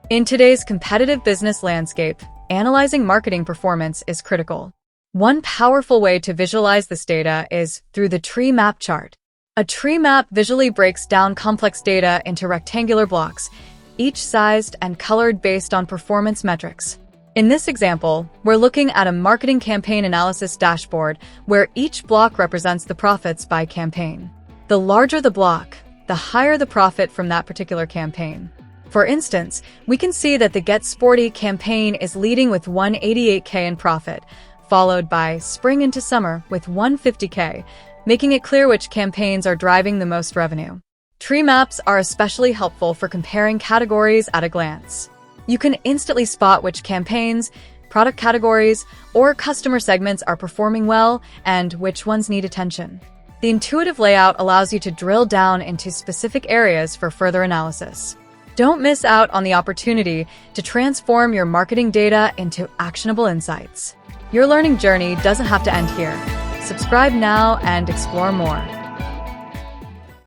In today's competitive business landscape, analyzing marketing performance is critical. One powerful way to visualize this data is through the tree map chart. A tree map visually breaks down complex data into rectangular blocks, each sized and colored based on performance metrics. In this example, we're looking at a marketing campaign analysis dashboard where each block represents the profits by campaign. The larger the block, the higher the profit from that particular campaign. For instance, we can see that the Get Sporty campaign is leading with $188K in profit, followed by Spring into Summer with $150K, making it clear which campaigns are driving the most revenue. Tree maps are especially helpful for comparing categories at a glance. You can instantly spot which campaigns, product categories, or customer segments are performing well and which ones need attention. The intuitive layout allows you to drill down into specific areas for further analysis. Don't miss out on the opportunity to transform your marketing data into actionable insights. Your learning journey doesn't have to end here. Subscribe now and explore more.